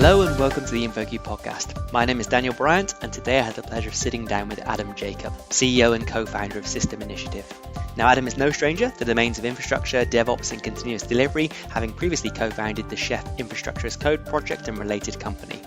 Hello and welcome to the InfoQ podcast. My name is Daniel Bryant, and today I had the pleasure of sitting down with Adam Jacob, CEO and co-founder of System Initiative. Now, Adam is no stranger to the domains of infrastructure, DevOps, and continuous delivery, having previously co-founded the Chef Infrastructure as Code project and related company.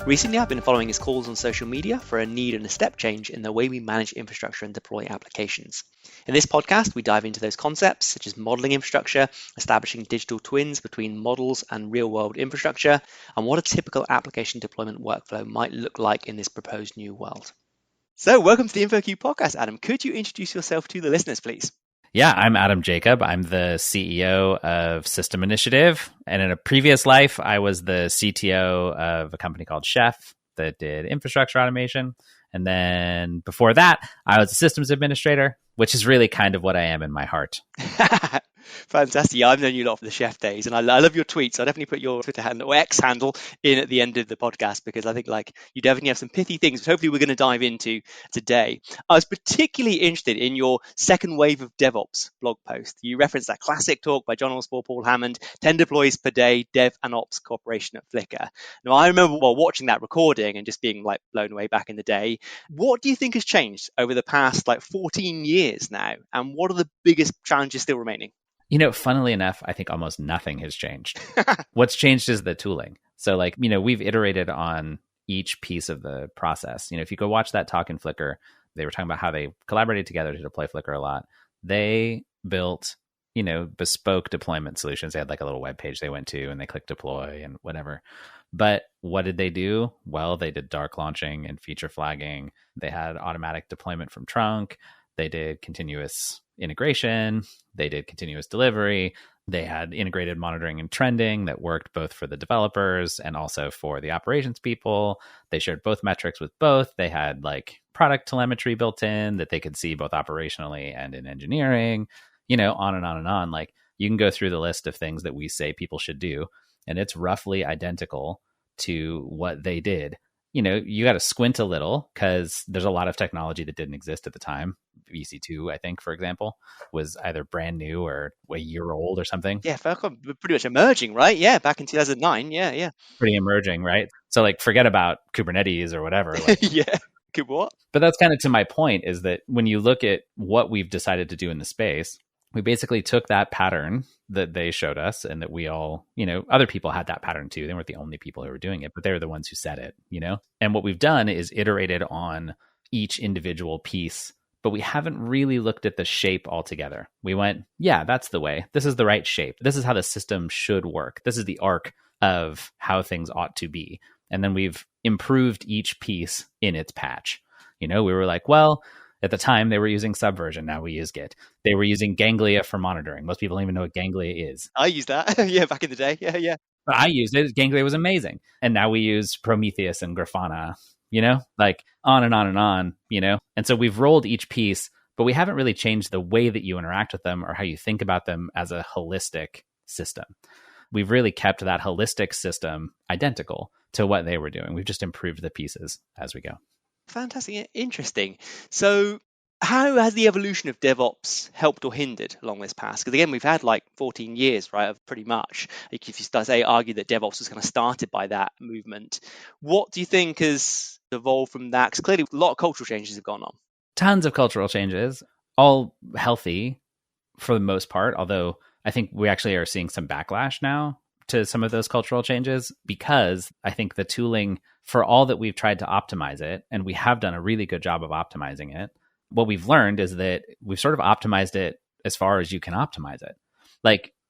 Recently, I've been following his calls on social media for a need and a step change in the way we manage infrastructure and deploy applications. In this podcast, we dive into those concepts such as modeling infrastructure, establishing digital twins between models and real-world infrastructure, and what a typical application deployment workflow might look like in this proposed new world. So, welcome to the InfoQ podcast, Adam. Could you introduce yourself to the listeners, please? Yeah, I'm Adam Jacob. I'm the CEO of System Initiative. And in a previous life, I was the CTO of a company called Chef that did infrastructure automation. And then before that, I was a systems administrator, which is really kind of what I am in my heart. Fantastic. Yeah, I've known you a lot for the Chef days, and I love your tweets. I'll definitely put your Twitter handle or X handle in at the end of the podcast because I think you definitely have some pithy things, which hopefully we're going to dive into today. I was particularly interested in your second wave of DevOps blog post. You referenced that classic talk by John Osborne, Paul Hammond, 10 deploys per day, Dev and Ops cooperation at Flickr. Now, I remember watching that recording and just being blown away back in the day. What do you think has changed over the past 14 years now? And what are the biggest challenges still remaining? You know, funnily enough, I think almost nothing has changed. What's changed is the tooling. So we've iterated on each piece of the process. If you go watch that talk in Flickr, they were talking about how they collaborated together to deploy Flickr a lot. They built, bespoke deployment solutions. They had a little web page they went to and they clicked deploy and whatever. But what did they do? Well, they did dark launching and feature flagging. They had automatic deployment from trunk. They did continuous integration. They did continuous delivery. They had integrated monitoring and trending that worked both for the developers and also for the operations people. They shared both metrics with both. They had product telemetry built in that they could see both operationally and in engineering, on and on and on. You can go through the list of things that we say people should do, and it's roughly identical to what they did. You got to squint a little because there's a lot of technology that didn't exist at the time. EC2, I think, for example, was either brand new or a year old or something. Yeah, pretty much emerging, right? Yeah, back in 2009. Yeah. Pretty emerging, right? So forget about Kubernetes or whatever. Yeah, what? But that's kind of to my point is that when you look at what we've decided to do in the space, we basically took that pattern that they showed us and that we all, other people had that pattern too. They weren't the only people who were doing it, but they were the ones who said it, And what we've done is iterated on each individual piece, but we haven't really looked at the shape altogether. We went, yeah, that's the way. This is the right shape. This is how the system should work. This is the arc of how things ought to be. And then we've improved each piece in its patch. We were at the time, they were using Subversion. Now we use Git. They were using Ganglia for monitoring. Most people don't even know what Ganglia is. I used that. Yeah, back in the day. Yeah. But I used it. Ganglia was amazing. And now we use Prometheus and Grafana, on and on and on, And so we've rolled each piece, but we haven't really changed the way that you interact with them or how you think about them as a holistic system. We've really kept that holistic system identical to what they were doing. We've just improved the pieces as we go. Fantastic. Interesting. So how has the evolution of DevOps helped or hindered along this path? Because again, we've had 14 years, right, of pretty much. If you argue that DevOps was kind of started by that movement, what do you think has evolved from that? Because clearly a lot of cultural changes have gone on. Tons of cultural changes, all healthy for the most part, although I think we actually are seeing some backlash now to some of those cultural changes because I think the tooling, for all that we've tried to optimize it, and we have done a really good job of optimizing it, what we've learned is that we've sort of optimized it as far as you can optimize it.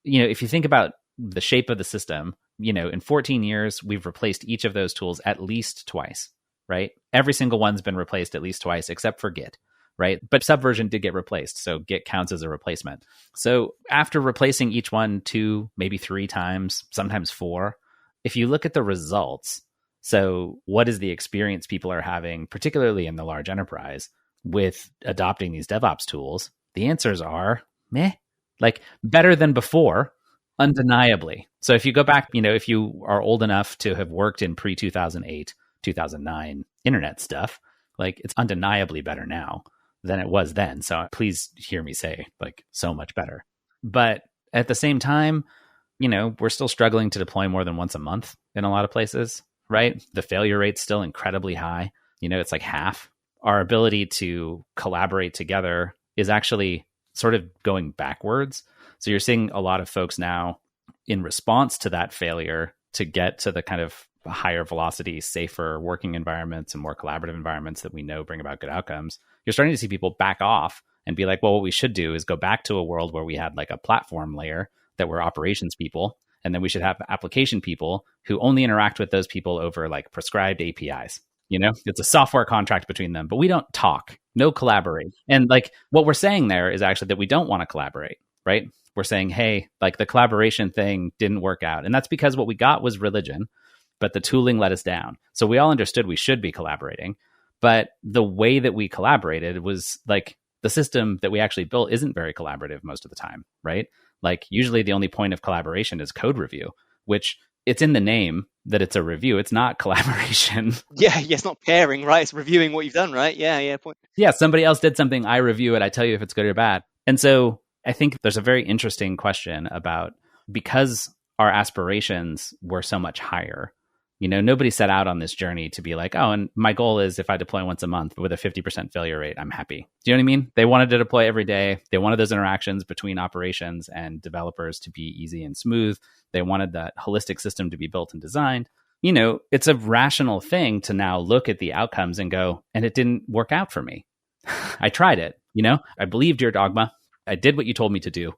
If you think about the shape of the system, in 14 years, we've replaced each of those tools at least twice, right? Every single one's been replaced at least twice, except for Git, right? But Subversion did get replaced, so Git counts as a replacement. So after replacing each one 2, maybe 3 times, sometimes 4, if you look at the results, so what is the experience people are having, particularly in the large enterprise, with adopting these DevOps tools? The answers are meh, better than before, undeniably. So if you go back, if you are old enough to have worked in pre-2008, 2009 internet stuff, it's undeniably better now than it was then. So please hear me say so much better. But at the same time, we're still struggling to deploy more than once a month in a lot of places, right? The failure rate's still incredibly high. It's like half. Our ability to collaborate together is actually sort of going backwards. So you're seeing a lot of folks now in response to that failure to get to the kind of higher velocity, safer working environments and more collaborative environments that we know bring about good outcomes. You're starting to see people back off and be like, well, what we should do is go back to a world where we had like a platform layer that were operations people. And then we should have application people who only interact with those people over like prescribed APIs. It's a software contract between them, but we don't talk, no collaborate. And like what we're saying there is actually that we don't want to collaborate, right? We're saying, hey, like the collaboration thing didn't work out. And that's because what we got was religion, but the tooling let us down. So we all understood we should be collaborating. But the way that we collaborated was like the system that we actually built isn't very collaborative most of the time, right? Like usually the only point of collaboration is code review, which it's in the name that it's a review. It's not collaboration. Yeah, it's not pairing, right? It's reviewing what you've done, right? Yeah. Yeah, somebody else did something. I review it. I tell you if it's good or bad. And so I think there's a very interesting question about, because our aspirations were so much higher, nobody set out on this journey to be like, oh, and my goal is if I deploy once a month with a 50% failure rate, I'm happy. Do you know what I mean? They wanted to deploy every day. They wanted those interactions between operations and developers to be easy and smooth. They wanted that holistic system to be built and designed. It's a rational thing to now look at the outcomes and go, and it didn't work out for me. I tried it. I believed your dogma. I did what you told me to do.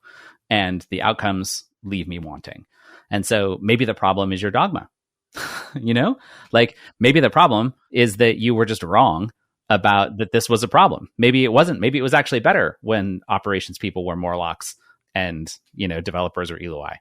And the outcomes leave me wanting. And so maybe the problem is your dogma. Like maybe the problem is that you were just wrong about that this was a problem. Maybe it wasn't. Maybe it was actually better when operations people were Morlocks and, developers were Eloi.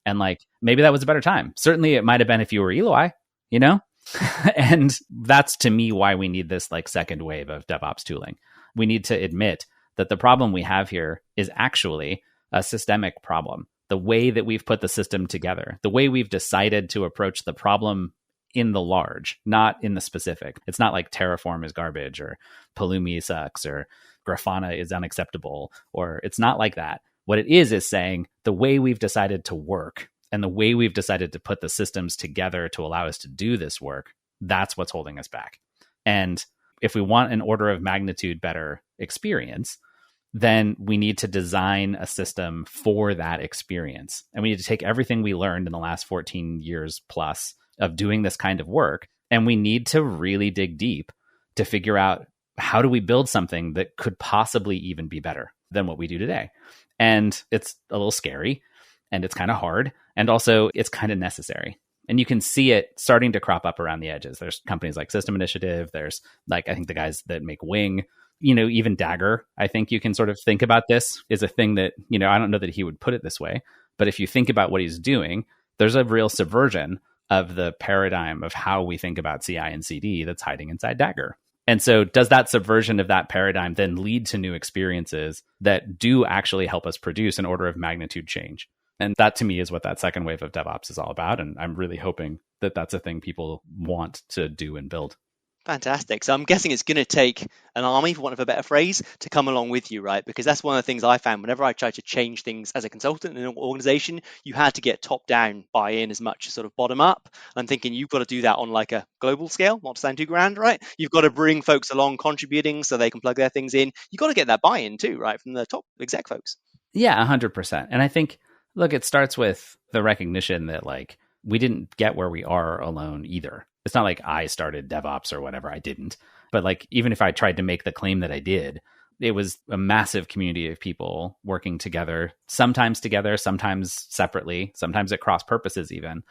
And like, maybe that was a better time. Certainly it might've been if you were Eloi, and that's to me why we need this like second wave of DevOps tooling. We need to admit that the problem we have here is actually a systemic problem. The way that we've put the system together, the way we've decided to approach the problem in the large, not in the specific. It's not like Terraform is garbage or Pulumi sucks or Grafana is unacceptable, or it's not like that. What it is saying the way we've decided to work and the way we've decided to put the systems together to allow us to do this work, that's what's holding us back. And if we want an order of magnitude better experience, then we need to design a system for that experience. And we need to take everything we learned in the last 14 years plus of doing this kind of work, and we need to really dig deep to figure out how do we build something that could possibly even be better than what we do today. And it's a little scary, and it's kind of hard, and also it's kind of necessary. And you can see it starting to crop up around the edges. There's companies like System Initiative. There's like, I think the guys that make Wing, even Dagger, I think you can sort of think about this is a thing that, I don't know that he would put it this way, but if you think about what he's doing, there's a real subversion of the paradigm of how we think about CI and CD that's hiding inside Dagger. And so does that subversion of that paradigm then lead to new experiences that do actually help us produce an order of magnitude change? And that to me is what that second wave of DevOps is all about. And I'm really hoping that that's a thing people want to do and build. Fantastic. So I'm guessing it's going to take an army, for want of a better phrase, to come along with you, right? Because that's one of the things I found whenever I tried to change things as a consultant in an organization, you had to get top down buy-in as much as sort of bottom up. I'm thinking you've got to do that on like a global scale, not to sound too grand, right? You've got to bring folks along contributing so they can plug their things in. You've got to get that buy-in too, right? From the top exec folks. Yeah, 100%. And I think, look, it starts with the recognition that like we didn't get where we are alone either. It's not like I started DevOps or whatever. I didn't. But like, even if I tried to make the claim that I did, it was a massive community of people working together, sometimes separately, sometimes at cross purposes even,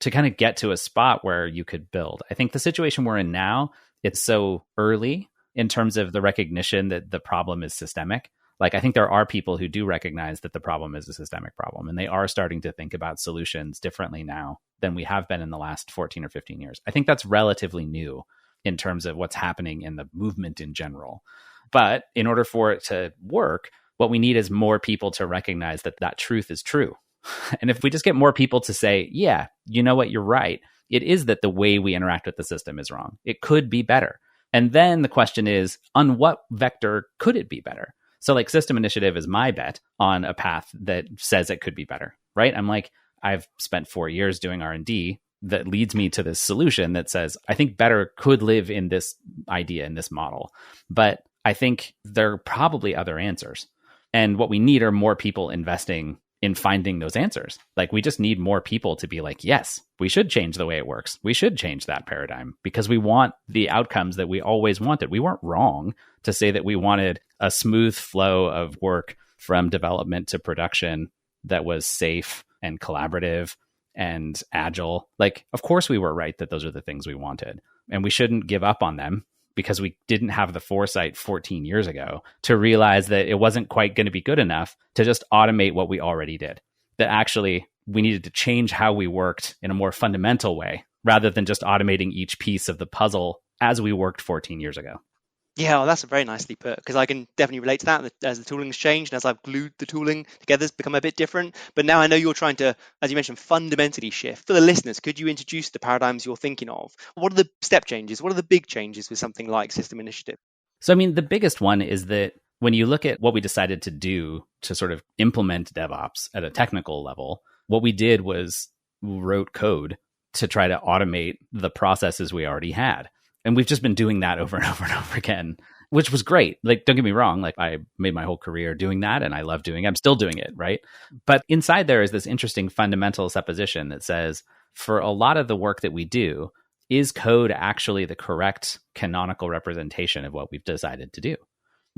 to kind of get to a spot where you could build. I think the situation we're in now, it's so early in terms of the recognition that the problem is systemic. Like, I think there are people who do recognize that the problem is a systemic problem, and they are starting to think about solutions differently now than we have been in the last 14 or 15 years. I think that's relatively new in terms of what's happening in the movement in general. But in order for it to work, what we need is more people to recognize that that truth is true. And if we just get more people to say, yeah, you know what, you're right. It is that the way we interact with the system is wrong. It could be better. And then the question is, on what vector could it be better? So like System Initiative is my bet on a path that says it could be better, right? I'm like, I've spent 4 years doing R&D. that leads me to this solution that says, I think better could live in this idea, in this model. But I think there are probably other answers. And what we need are more people investing in finding those answers. Like, we just need more people to be like, yes, we should change the way it works. We should change that paradigm because we want the outcomes that we always wanted. We weren't wrong to say that we wanted a smooth flow of work from development to production that was safe and collaborative and agile. Like, of course we were right that those are the things we wanted. And we shouldn't give up on them because we didn't have the foresight 14 years ago to realize that it wasn't quite going to be good enough to just automate what we already did. That actually we needed to change how we worked in a more fundamental way rather than just automating each piece of the puzzle as we worked 14 years ago. Yeah, well, that's very nicely put, because I can definitely relate to that as the tooling's changed and as I've glued the tooling together, it's become a bit different. But now I know you're trying to, as you mentioned, fundamentally shift. For the listeners, could you introduce the paradigms you're thinking of? What are the step changes? What are the big changes with something like System Initiative? So, I mean, the biggest one is that when you look at what we decided to do to sort of implement DevOps at a technical level, what we did was wrote code to try to automate the processes we already had. And we've just been doing that over and over and over again, which was great. Like, don't get me wrong. Like, I made my whole career doing that and I love doing it. I'm still doing it, right? But inside there is this interesting fundamental supposition that says, for a lot of the work that we do, is code actually the correct canonical representation of what we've decided to do?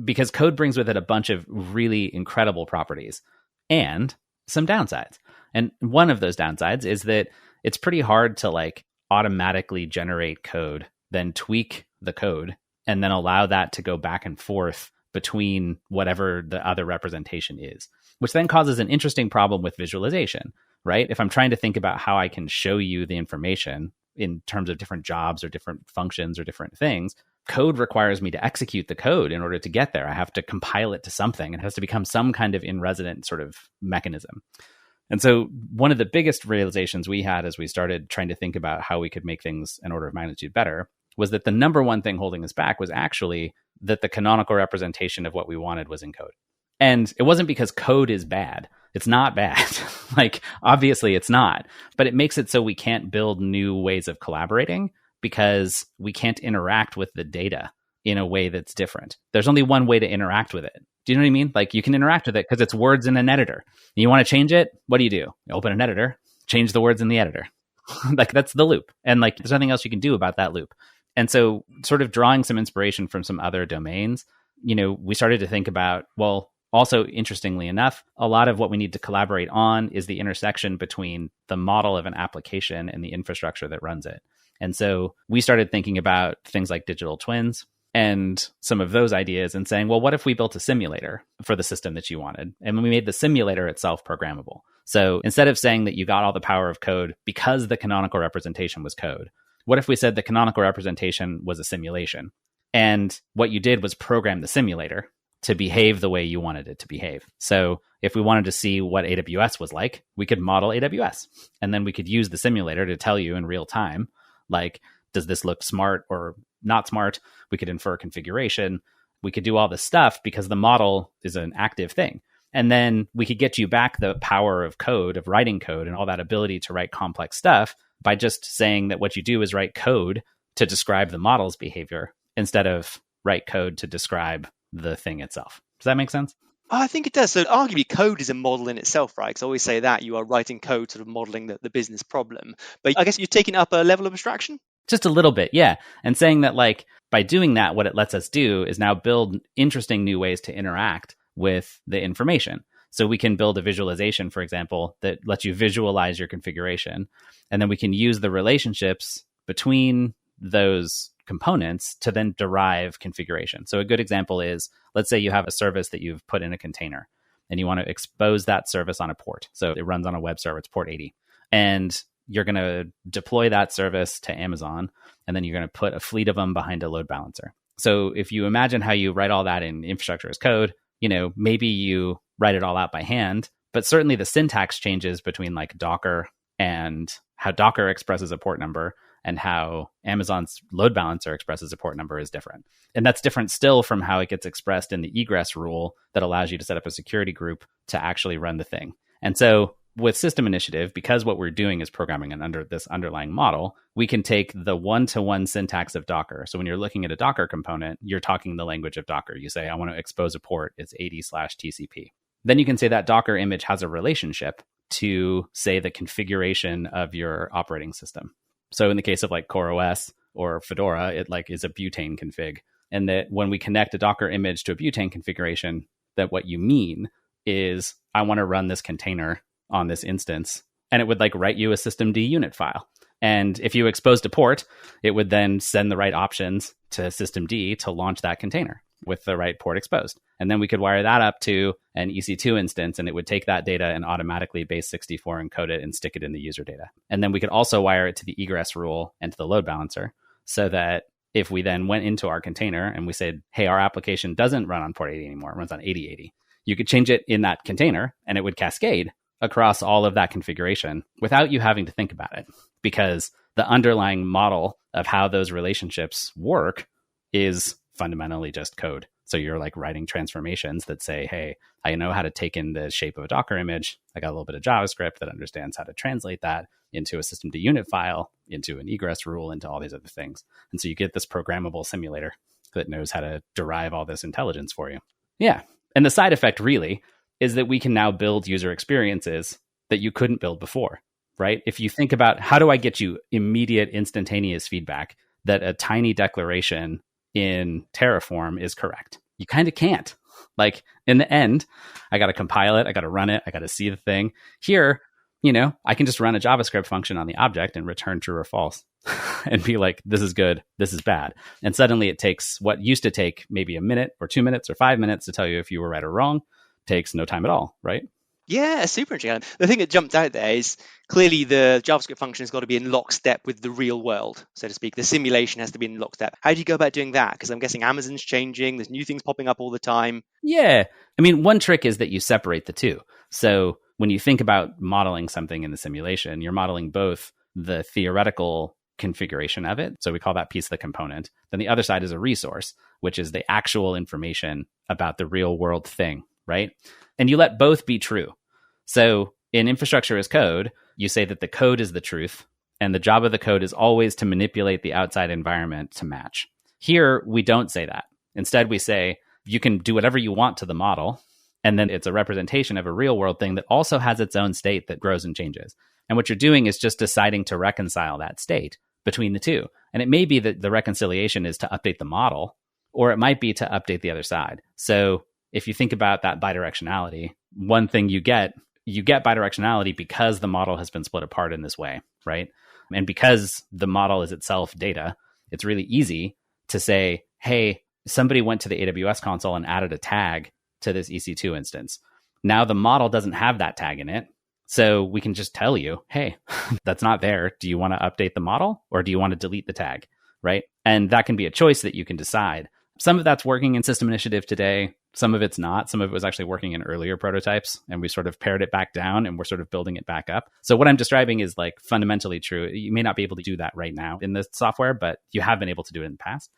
Because code brings with it a bunch of really incredible properties and some downsides. And one of those downsides is that it's pretty hard to like automatically generate code, then tweak the code, and then allow that to go back and forth between whatever the other representation is, which then causes an interesting problem with visualization, right? If I'm trying to think about how I can show you the information in terms of different jobs or different functions or different things, code requires me to execute the code in order to get there. I have to compile it to something. It has to become some kind of in-resident sort of mechanism. And so one of the biggest realizations we had as we started trying to think about how we could make things an order of magnitude better was that the number one thing holding us back was actually that the canonical representation of what we wanted was in code. And it wasn't because code is bad. It's not bad. Like, obviously it's not, but it makes it so we can't build new ways of collaborating because we can't interact with the data in a way that's different. There's only one way to interact with it. Do you know what I mean? Like, you can interact with it because it's words in an editor. And you want to change it? What do? You open an editor, change the words in the editor. Like, that's the loop. And like, there's nothing else you can do about that loop. And so sort of drawing some inspiration from some other domains, we started to think about, well, also, interestingly enough, a lot of what we need to collaborate on is the intersection between the model of an application and the infrastructure that runs it. And so we started thinking about things like digital twins and some of those ideas and saying, well, what if we built a simulator for the system that you wanted? And we made the simulator itself programmable. So instead of saying that you got all the power of code because the canonical representation was code, what if we said the canonical representation was a simulation? And what you did was program the simulator to behave the way you wanted it to behave. So if we wanted to see what AWS was like, we could model AWS. And then we could use the simulator to tell you in real time, like, does this look smart or not smart? We could infer configuration. We could do all this stuff because the model is an active thing. And then we could get you back the power of code, of writing code, and all that ability to write complex stuff by just saying that what you do is write code to describe the model's behavior instead of write code to describe the thing itself. Does that make sense? I think it does. So arguably code is a model in itself, right? Because I always say that you are writing code sort of modeling the business problem. But I guess you're taking up a level of abstraction? Just a little bit, yeah. And saying that, like, by doing that, what it lets us do is now build interesting new ways to interact with the information. So we can build a visualization, for example, that lets you visualize your configuration. And then we can use the relationships between those components to then derive configuration. So a good example is, let's say you have a service that you've put in a container and you want to expose that service on a port. So it runs on a web server, it's port 80. And you're going to deploy that service to Amazon, and then you're going to put a fleet of them behind a load balancer. So if you imagine how you write all that in infrastructure as code, maybe you write it all out by hand, but certainly the syntax changes between like Docker and how Docker expresses a port number and how Amazon's load balancer expresses a port number is different. And that's different still from how it gets expressed in the egress rule that allows you to set up a security group to actually run the thing. And so with System Initiative, because what we're doing is programming under this underlying model, we can take the one-to-one syntax of Docker. So when you're looking at a Docker component, you're talking the language of Docker. You say, I want to expose a port, it's 80/TCP. Then you can say that Docker image has a relationship to, say, the configuration of your operating system. So in the case of like CoreOS or Fedora, it like is a butane config. And that when we connect a Docker image to a butane configuration, that what you mean is I want to run this container on this instance, and it would like write you a systemd unit file. And if you exposed a port, it would then send the right options to systemd to launch that container with the right port exposed. And then we could wire that up to an EC2 instance, and it would take that data and automatically base64 encode it and stick it in the user data. And then we could also wire it to the egress rule and to the load balancer, so that if we then went into our container and we said, hey, our application doesn't run on port 80 anymore, it runs on 8080, you could change it in that container and it would cascade across all of that configuration without you having to think about it, because the underlying model of how those relationships work is fundamentally just code. So you're like writing transformations that say, hey, I know how to take in the shape of a Docker image. I got a little bit of JavaScript that understands how to translate that into a systemd unit file, into an egress rule, into all these other things. And so you get this programmable simulator that knows how to derive all this intelligence for you. Yeah. And the side effect really is that we can now build user experiences that you couldn't build before, right? If you think about how do I get you immediate instantaneous feedback that a tiny declaration in Terraform is correct, you kind of can't. Like in the end, I got to compile it, I got to run it, I got to see the thing. Here, I can just run a JavaScript function on the object and return true or false and be like, this is good, this is bad. And suddenly it takes what used to take maybe a minute or 2 minutes or 5 minutes to tell you if you were right or wrong, takes no time at all, right? Yeah, super interesting. The thing that jumped out there is clearly the JavaScript function has got to be in lockstep with the real world, so to speak. The simulation has to be in lockstep. How do you go about doing that? Because I'm guessing Amazon's changing. There's new things popping up all the time. Yeah. I mean, one trick is that you separate the two. So when you think about modeling something in the simulation, you're modeling both the theoretical configuration of it. So we call that piece of the component. Then the other side is a resource, which is the actual information about the real world thing, right? And you let both be true. So in infrastructure as code, you say that the code is the truth, and the job of the code is always to manipulate the outside environment to match. Here, we don't say that. Instead, we say you can do whatever you want to the model, and then it's a representation of a real world thing that also has its own state that grows and changes. And what you're doing is just deciding to reconcile that state between the two. And it may be that the reconciliation is to update the model, or it might be to update the other side. So if you think about that bidirectionality, one thing you get bidirectionality because the model has been split apart in this way, right? And because the model is itself data, it's really easy to say, hey, somebody went to the AWS console and added a tag to this EC2 instance. Now the model doesn't have that tag in it. So we can just tell you, hey, that's not there. Do you want to update the model or do you want to delete the tag, right? And that can be a choice that you can decide. Some of that's working in System Initiative today. Some of it's not. Some of it was actually working in earlier prototypes, and we sort of pared it back down and we're sort of building it back up. So what I'm describing is like fundamentally true. You may not be able to do that right now in the software, but you have been able to do it in the past.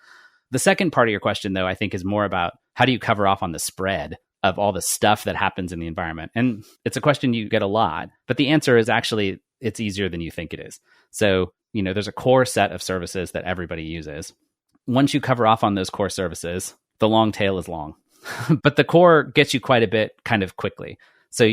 The second part of your question, though, I think is more about how do you cover off on the spread of all the stuff that happens in the environment? And it's a question you get a lot, but the answer is actually it's easier than you think it is. So, there's a core set of services that everybody uses. Once you cover off on those core services, the long tail is long. But the core gets you quite a bit kind of quickly. So,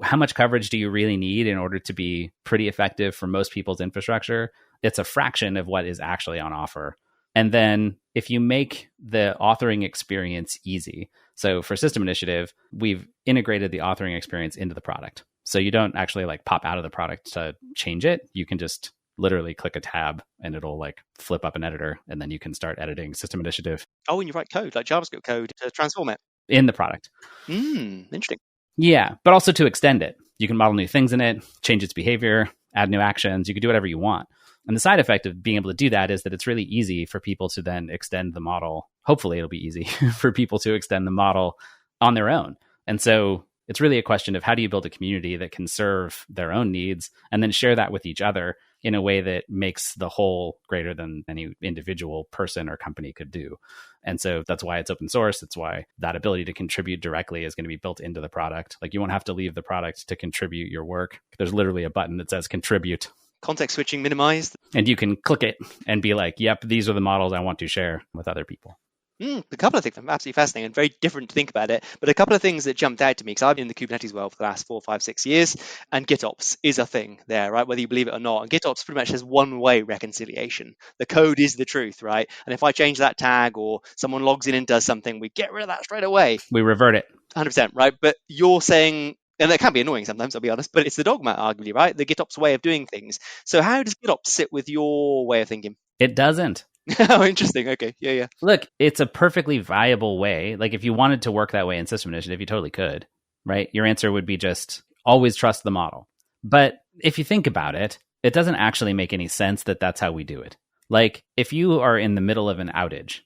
how much coverage do you really need in order to be pretty effective for most people's infrastructure? It's a fraction of what is actually on offer. And then if you make the authoring experience easy, so for System Initiative, we've integrated the authoring experience into the product. So you don't actually like pop out of the product to change it. You can just literally click a tab and it'll like flip up an editor, and then you can start editing System Initiative. Oh, and you write code, like JavaScript code to transform it. In the product. Interesting. Yeah, but also to extend it. You can model new things in it, change its behavior, add new actions. You can do whatever you want. And the side effect of being able to do that is that it's really easy for people to then extend the model. Hopefully it'll be easy for people to extend the model on their own. And so it's really a question of how do you build a community that can serve their own needs and then share that with each other in a way that makes the whole greater than any individual person or company could do. And so that's why it's open source. It's why that ability to contribute directly is going to be built into the product. Like, you won't have to leave the product to contribute your work. There's literally a button that says contribute. Context switching minimized. And you can click it and be like, yep, these are the models I want to share with other people. A couple of things absolutely fascinating and very different to think about it, but a couple of things that jumped out to me, because I've been in the Kubernetes world for the last 4, 5, 6 years, and GitOps is a thing there, right? Whether you believe it or not. And GitOps pretty much has one-way reconciliation. The code is the truth, right? And if I change that tag or someone logs in and does something, we get rid of that straight away. We revert it. 100%, right? But you're saying, and that can be annoying sometimes, I'll be honest, but it's the dogma, arguably, right? The GitOps way of doing things. So how does GitOps sit with your way of thinking? It doesn't. Oh, interesting. Okay. Yeah. Look, it's a perfectly viable way. Like, if you wanted to work that way in System Initiative, you totally could, right? Your answer would be just always trust the model. But if you think about it, it doesn't actually make any sense that that's how we do it. Like, if you are in the middle of an outage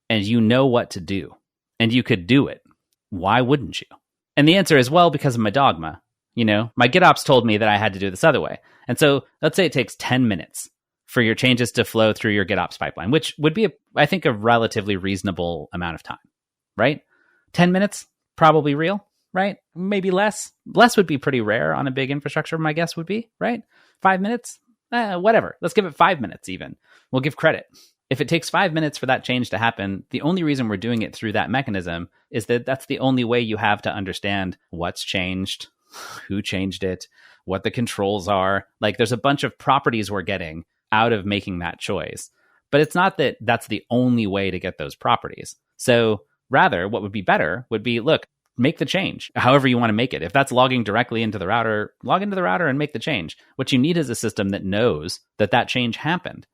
and you know what to do and you could do it, why wouldn't you? And the answer is, well, because of my dogma. You know, my GitOps told me that I had to do this other way. And so let's say it takes 10 minutes for your changes to flow through your GitOps pipeline, which would be, I think, a relatively reasonable amount of time, right? 10 minutes, probably real, right? Maybe less. Less would be pretty rare on a big infrastructure, my guess would be, right? 5 minutes, whatever. Let's give it 5 minutes even. We'll give credit. If it takes 5 minutes for that change to happen, the only reason we're doing it through that mechanism is that that's the only way you have to understand what's changed, who changed it, what the controls are. Like, there's a bunch of properties we're getting out of making that choice. But it's not that that's the only way to get those properties. So rather, what would be better would be, look, make the change, however you want to make it. If that's logging directly into the router, log into the router and make the change. What you need is a system that knows that that change happened.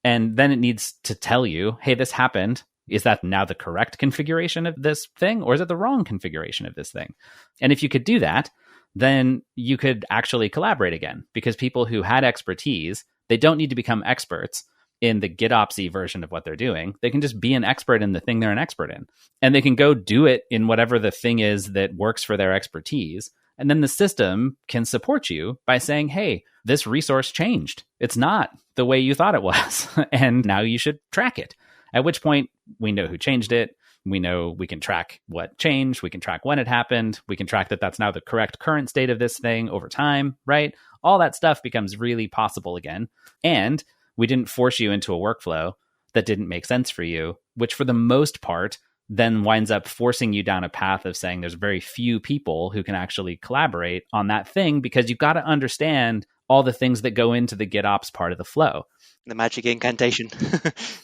And then it needs to tell you, hey, this happened. Is that now the correct configuration of this thing? Or is it the wrong configuration of this thing? And if you could do that, then you could actually collaborate again, because people who had expertise, they don't need to become experts in the GitOpsy version of what they're doing. They can just be an expert in the thing they're an expert in. And they can go do it in whatever the thing is that works for their expertise. And then the system can support you by saying, hey, this resource changed. It's not the way you thought it was. And now you should track it. At which point we know who changed it. We know we can track what changed. We can track when it happened. We can track that that's now the correct current state of this thing over time, right? All that stuff becomes really possible again. And we didn't force you into a workflow that didn't make sense for you, which for the most part then winds up forcing you down a path of saying there's very few people who can actually collaborate on that thing, because you've got to understand all the things that go into the GitOps part of the flow. The magic incantation.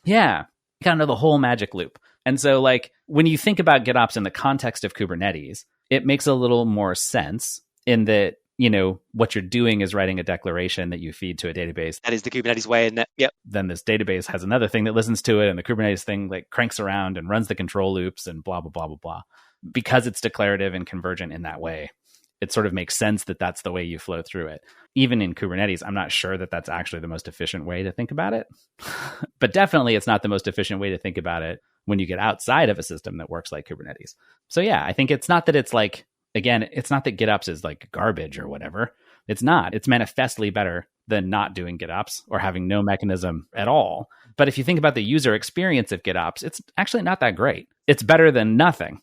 Yeah. You got to know the whole magic loop. And so, like, when you think about GitOps in the context of Kubernetes, it makes a little more sense in that, you know, what you're doing is writing a declaration that you feed to a database. That is the Kubernetes way, isn't it? Yep. Then this database has another thing that listens to it, and the Kubernetes thing like cranks around and runs the control loops and blah, blah, blah, blah, blah. Because it's declarative and convergent in that way, it sort of makes sense that that's the way you flow through it. Even in Kubernetes, I'm not sure that that's actually the most efficient way to think about it. But definitely it's not the most efficient way to think about it when you get outside of a system that works like Kubernetes. So yeah, I think it's not that it's like, again, it's not that GitOps is like garbage or whatever. It's not. It's manifestly better than not doing GitOps or having no mechanism at all. But if you think about the user experience of GitOps, it's actually not that great. It's better than nothing.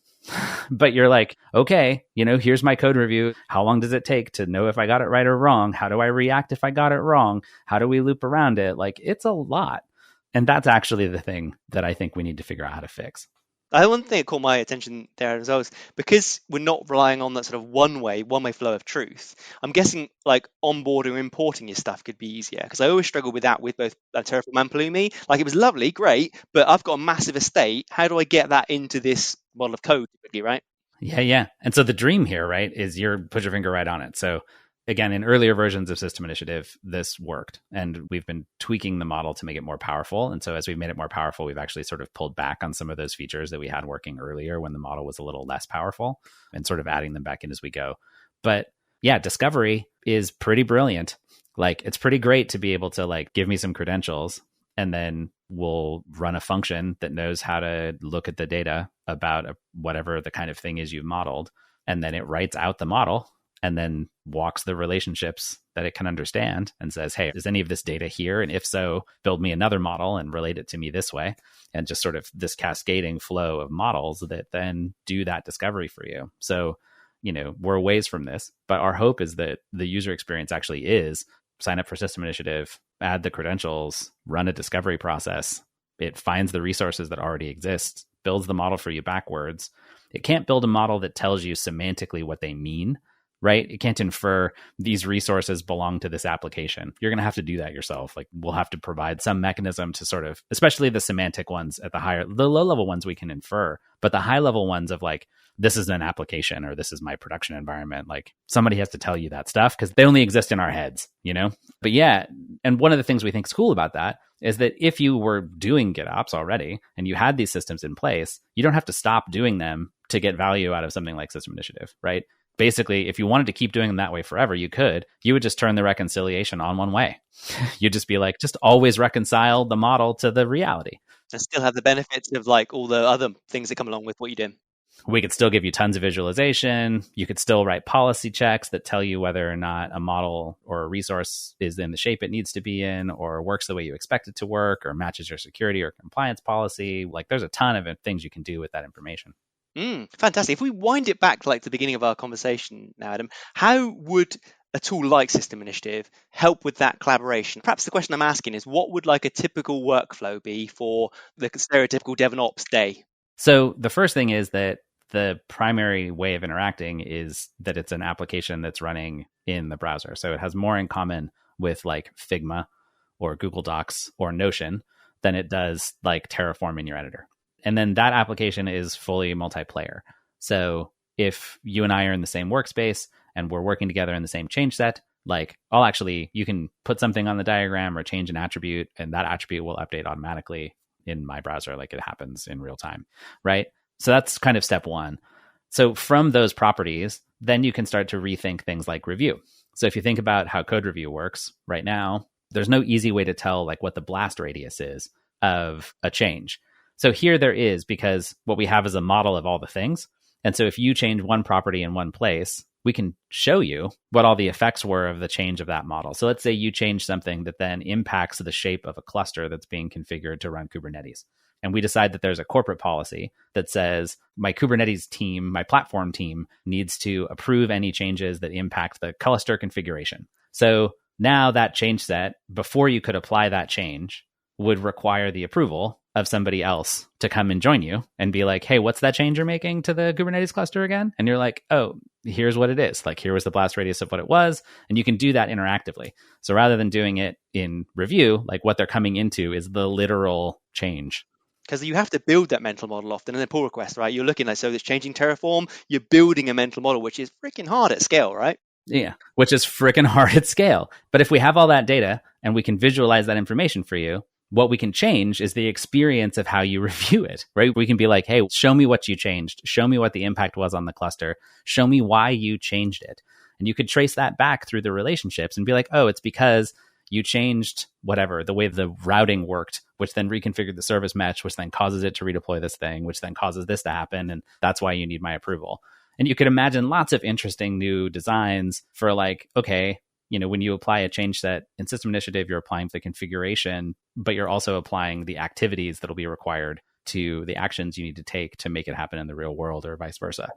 But you're like, okay, you know, here's my code review. How long does it take to know if I got it right or wrong? How do I react if I got it wrong? How do we loop around it? Like, it's a lot. And that's actually the thing that I think we need to figure out how to fix. One thing that caught my attention there as well is because we're not relying on that sort of one-way flow of truth. I'm guessing like onboarding or importing your stuff could be easier, because I always struggle with that with both Terraform and Pulumi. Like, it was lovely, great, but I've got a massive estate. How do I get that into this model of code typically, right? Yeah. And so the dream here, right, is put your finger right on it. So again, in earlier versions of System Initiative, this worked, and we've been tweaking the model to make it more powerful. And so as we've made it more powerful, we've actually sort of pulled back on some of those features that we had working earlier when the model was a little less powerful, and sort of adding them back in as we go. But yeah, discovery is pretty brilliant. Like, it's pretty great to be able to like give me some credentials, and then we'll run a function that knows how to look at the data about whatever the kind of thing is you've modeled. And then it writes out the model and then walks the relationships that it can understand and says, hey, is any of this data here? And if so, build me another model and relate it to me this way. And just sort of this cascading flow of models that then do that discovery for you. So, we're a ways from this, but our hope is that the user experience actually is sign up for System Initiative, add the credentials, run a discovery process. It finds the resources that already exist, builds the model for you backwards. It can't build a model that tells you semantically what they mean, right? It can't infer these resources belong to this application. You're going to have to do that yourself. Like, we'll have to provide some mechanism to sort of, especially the semantic ones at the low level ones we can infer, but the high level ones of like, this is an application or this is my production environment. Like, somebody has to tell you that stuff because they only exist in our heads, But yeah, and one of the things we think is cool about that is that if you were doing GitOps already and you had these systems in place, you don't have to stop doing them to get value out of something like System Initiative, right? Basically, if you wanted to keep doing them that way forever, you would just turn the reconciliation on one way. You'd just be like, just always reconcile the model to the reality. And still have the benefits of like all the other things that come along with what you do. We could still give you tons of visualization. You could still write policy checks that tell you whether or not a model or a resource is in the shape it needs to be in, or works the way you expect it to work, or matches your security or compliance policy. Like, there's a ton of things you can do with that information. Fantastic. If we wind it back to like the beginning of our conversation now, Adam, how would a tool like System Initiative help with that collaboration? Perhaps the question I'm asking is, what would like a typical workflow be for the stereotypical DevOps day? So the first thing is that the primary way of interacting is that it's an application that's running in the browser. So it has more in common with like Figma or Google Docs or Notion than it does like Terraform in your editor. And then that application is fully multiplayer. So if you and I are in the same workspace and we're working together in the same change set, like you can put something on the diagram or change an attribute, and that attribute will update automatically in my browser, like it happens in real time, right? So that's kind of step one. So from those properties, then you can start to rethink things like review. So if you think about how code review works right now, there's no easy way to tell like what the blast radius is of a change. So here there is, because what we have is a model of all the things. And so if you change one property in one place, we can show you what all the effects were of the change of that model. So let's say you change something that then impacts the shape of a cluster that's being configured to run Kubernetes. And we decide that there's a corporate policy that says my Kubernetes team, my platform team, needs to approve any changes that impact the cluster configuration. So now that change set, before you could apply that change, would require the approval of somebody else to come and join you and be like, hey, what's that change you're making to the Kubernetes cluster again? And you're like, oh, here's what it is. Like, here was the blast radius of what it was. And you can do that interactively. So rather than doing it in review, like what they're coming into is the literal change. Because you have to build that mental model often in a pull request, right? You're looking like, so it's changing Terraform, you're building a mental model, which is freaking hard at scale, right? Yeah, which is freaking hard at scale. But if we have all that data and we can visualize that information for you, what we can change is the experience of how you review it, right? We can be like, hey, show me what you changed. Show me what the impact was on the cluster. Show me why you changed it. And you could trace that back through the relationships and be like, oh, it's because you changed whatever, the way the routing worked, which then reconfigured the service mesh, which then causes it to redeploy this thing, which then causes this to happen. And that's why you need my approval. And you could imagine lots of interesting new designs for like, okay, when you apply a change set in System Initiative, you're applying the configuration, but you're also applying the activities that'll be required to the actions you need to take to make it happen in the real world, or vice versa.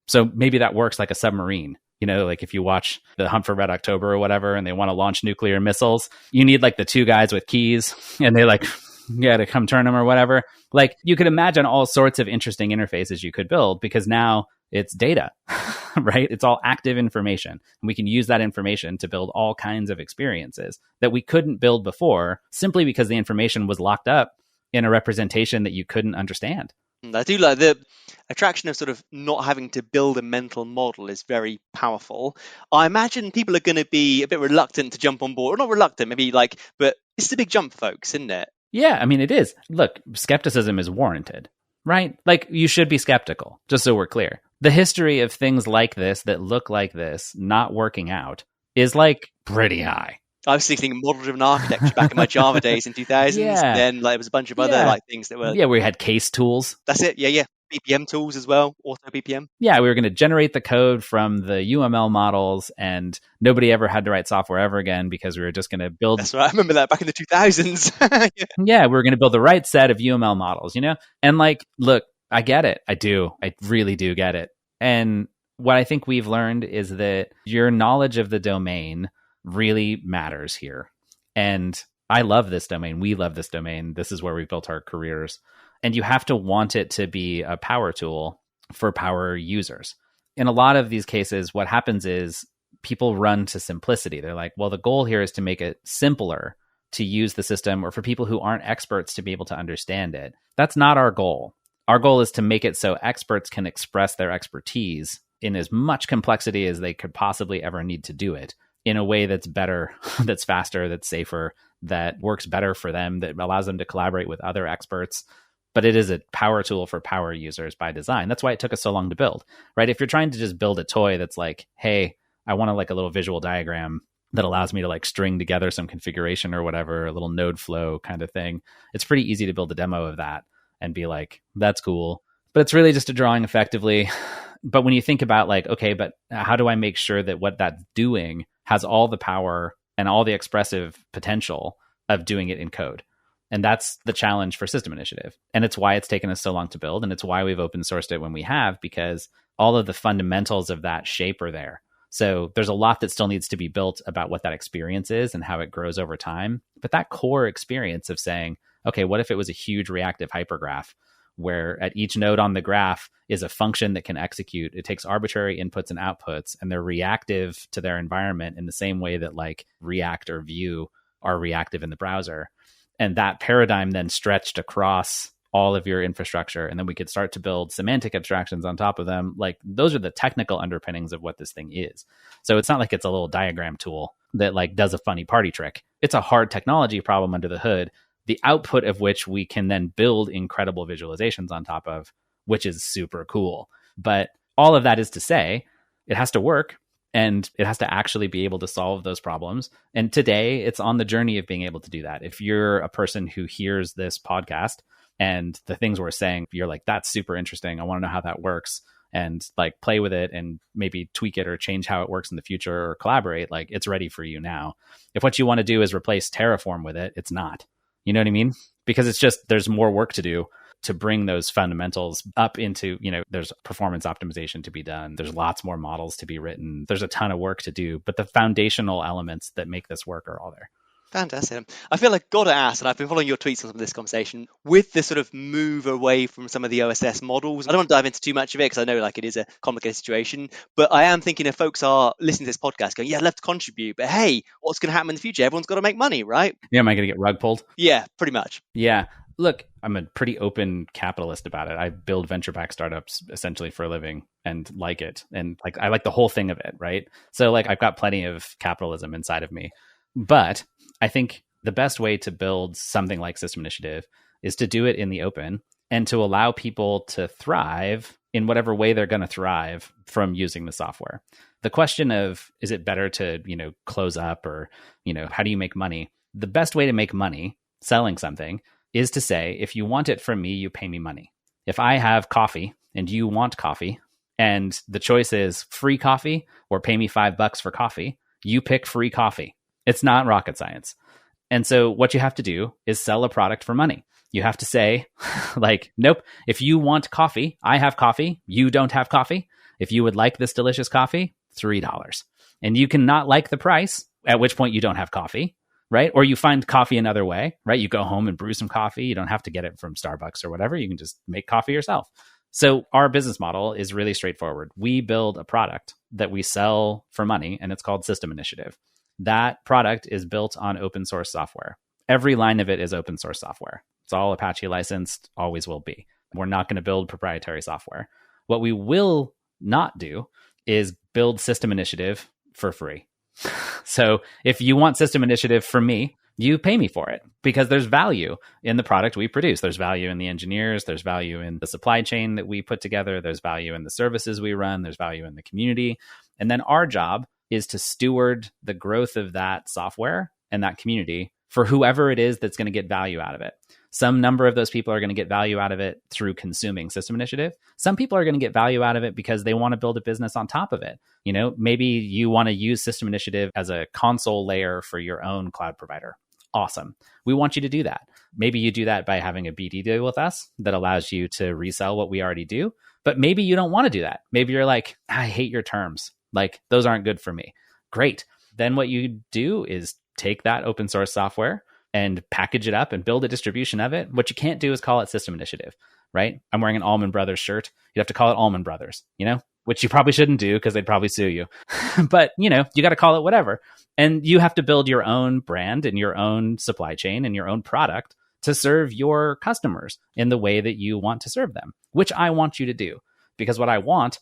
So maybe that works like a submarine. Like if you watch the Hunt for Red October or whatever, and they want to launch nuclear missiles, you need like the two guys with keys and they like, to come turn them or whatever. Like, you could imagine all sorts of interesting interfaces you could build, because now it's data, right? It's all active information. And we can use that information to build all kinds of experiences that we couldn't build before, simply because the information was locked up in a representation that you couldn't understand. I do like the attraction of sort of not having to build a mental model is very powerful. I imagine people are going to be a bit reluctant to jump on board, or not reluctant, maybe like, but it's a big jump, folks, isn't it? Yeah, I mean, it is. Look, skepticism is warranted, right? Like, you should be skeptical, just so we're clear. The history of things like this that look like this not working out is like pretty high. I was thinking model-driven architecture back in my Java days in 2000s. Yeah. Then like, there was a bunch of other like things that were... Yeah, we had case tools. That's it. Yeah. BPM tools as well, auto BPM. Yeah, we were going to generate the code from the UML models, and nobody ever had to write software ever again because we were just going to build. That's right. I remember that back in the 2000s. Yeah, we were going to build the right set of UML models, And like, look, I get it. I do. I really do get it. And what I think we've learned is that your knowledge of the domain really matters here. And I love this domain. We love this domain. This is where we built our careers. And you have to want it to be a power tool for power users. In a lot of these cases, what happens is people run to simplicity. They're like, well, the goal here is to make it simpler to use the system, or for people who aren't experts to be able to understand it. That's not our goal. Our goal is to make it so experts can express their expertise in as much complexity as they could possibly ever need to do it in a way that's better, that's faster, that's safer, that works better for them, that allows them to collaborate with other experts. But it is a power tool for power users by design. That's why it took us so long to build, right? If you're trying to just build a toy that's like, hey, I want to like a little visual diagram that allows me to like string together some configuration or whatever, a little node flow kind of thing, it's pretty easy to build a demo of that and be like, that's cool. But it's really just a drawing effectively. But when you think about like, okay, but how do I make sure that what that's doing has all the power and all the expressive potential of doing it in code? And that's the challenge for System Initiative. And it's why it's taken us so long to build. And it's why we've open sourced it when we have, because all of the fundamentals of that shape are there. So there's a lot that still needs to be built about what that experience is and how it grows over time. But that core experience of saying, okay, what if it was a huge reactive hypergraph where at each node on the graph is a function that can execute. It takes arbitrary inputs and outputs, and they're reactive to their environment in the same way that like React or Vue are reactive in the browser. And that paradigm then stretched across all of your infrastructure. And then we could start to build semantic abstractions on top of them. Like those are the technical underpinnings of what this thing is. So it's not like it's a little diagram tool that like does a funny party trick. It's a hard technology problem under the hood, the output of which we can then build incredible visualizations on top of, which is super cool. But all of that is to say, it has to work and it has to actually be able to solve those problems. And today it's on the journey of being able to do that. If you're a person who hears this podcast and the things we're saying, you're like, that's super interesting. I want to know how that works, and like play with it and maybe tweak it or change how it works in the future or collaborate. Like it's ready for you now. If what you want to do is replace Terraform with it, it's not. You know what I mean? Because it's just, there's more work to do to bring those fundamentals up into, there's performance optimization to be done. There's lots more models to be written. There's a ton of work to do, but the foundational elements that make this work are all there. Fantastic. I feel like got to ask, and I've been following your tweets on some of this conversation, with this sort of move away from some of the OSS models. I don't want to dive into too much of it because I know like it is a complicated situation, but I am thinking if folks are listening to this podcast going, yeah, I'd love to contribute, but hey, what's going to happen in the future? Everyone's got to make money, right? Yeah, am I going to get rug pulled? Yeah, pretty much. Yeah. Look, I'm a pretty open capitalist about it. I build venture-backed startups essentially for a living and like it. And like I like the whole thing of it, right? So like I've got plenty of capitalism inside of me. But I think the best way to build something like System Initiative is to do it in the open and to allow people to thrive in whatever way they're going to thrive from using the software. The question of, is it better to, close up or, how do you make money? The best way to make money selling something is to say, if you want it from me, you pay me money. If I have coffee and you want coffee and the choice is free coffee or pay me $5 for coffee, you pick free coffee. It's not rocket science. And so what you have to do is sell a product for money. You have to say like, nope, if you want coffee, I have coffee, you don't have coffee. If you would like this delicious coffee, $3. And you cannot like the price, at which point you don't have coffee, right? Or you find coffee another way, right? You go home and brew some coffee. You don't have to get it from Starbucks or whatever. You can just make coffee yourself. So our business model is really straightforward. We build a product that we sell for money, and it's called System Initiative. That product is built on open source software. Every line of it is open source software. It's all Apache licensed, always will be. We're not going to build proprietary software. What we will not do is build System Initiative for free. So if you want System Initiative from me, you pay me for it because there's value in the product we produce. There's value in the engineers. There's value in the supply chain that we put together. There's value in the services we run. There's value in the community. And then our job is to steward the growth of that software and that community for whoever it is that's going to get value out of it. Some number of those people are going to get value out of it through consuming System Initiative. Some people are going to get value out of it because they want to build a business on top of it. Maybe you want to use System Initiative as a console layer for your own cloud provider. Awesome. We want you to do that. Maybe you do that by having a BD deal with us that allows you to resell what we already do. But maybe you don't want to do that. Maybe you're like, I hate your terms. Like, those aren't good for me. Great. Then what you do is take that open source software and package it up and build a distribution of it. What you can't do is call it System Initiative, right? I'm wearing an Allman Brothers shirt. You have to call it Allman Brothers, which you probably shouldn't do because they'd probably sue you. But, you got to call it whatever. And you have to build your own brand and your own supply chain and your own product to serve your customers in the way that you want to serve them, which I want you to do. Because what I want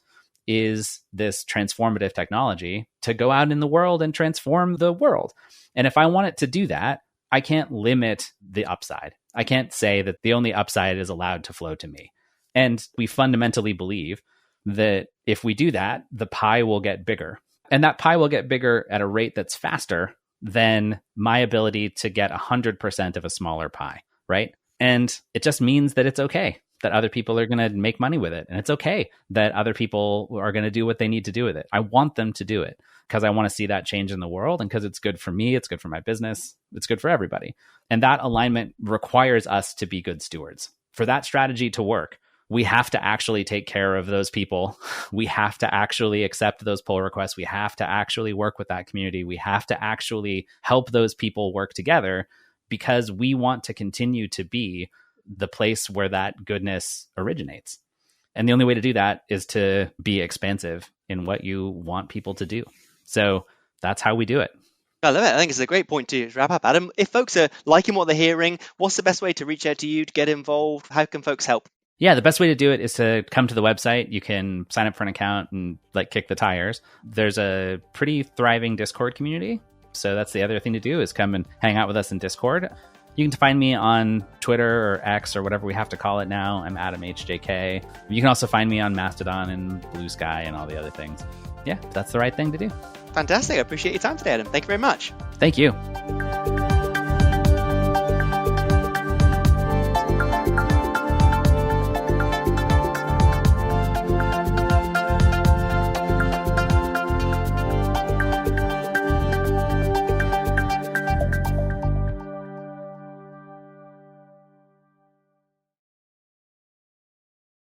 is this transformative technology to go out in the world and transform the world. And if I want it to do that, I can't limit the upside. I can't say that the only upside is allowed to flow to me. And we fundamentally believe that if we do that, the pie will get bigger. And that pie will get bigger at a rate that's faster than my ability to get 100% of a smaller pie, right? And it just means that it's okay that other people are going to make money with it. And it's okay that other people are going to do what they need to do with it. I want them to do it because I want to see that change in the world, and because it's good for me, it's good for my business, it's good for everybody. And that alignment requires us to be good stewards. For that strategy to work, we have to actually take care of those people. We have to actually accept those pull requests. We have to actually work with that community. We have to actually help those people work together, because we want to continue to be the place where that goodness originates. And the only way to do that is to be expansive in what you want people to do. So that's how we do it. I love it. I think it's a great point to wrap up, Adam. If folks are liking what they're hearing, what's the best way to reach out to you, to get involved? How can folks help? Yeah, the best way to do it is to come to the website. You can sign up for an account and kick the tires. There's a pretty thriving Discord community. So that's the other thing to do, is come and hang out with us in Discord. You can find me on Twitter or X or whatever we have to call it now. I'm Adam HJK. You can also find me on Mastodon and Blue Sky and all the other things. Yeah, that's the right thing to do. Fantastic. I appreciate your time today, Adam. Thank you very much. Thank you.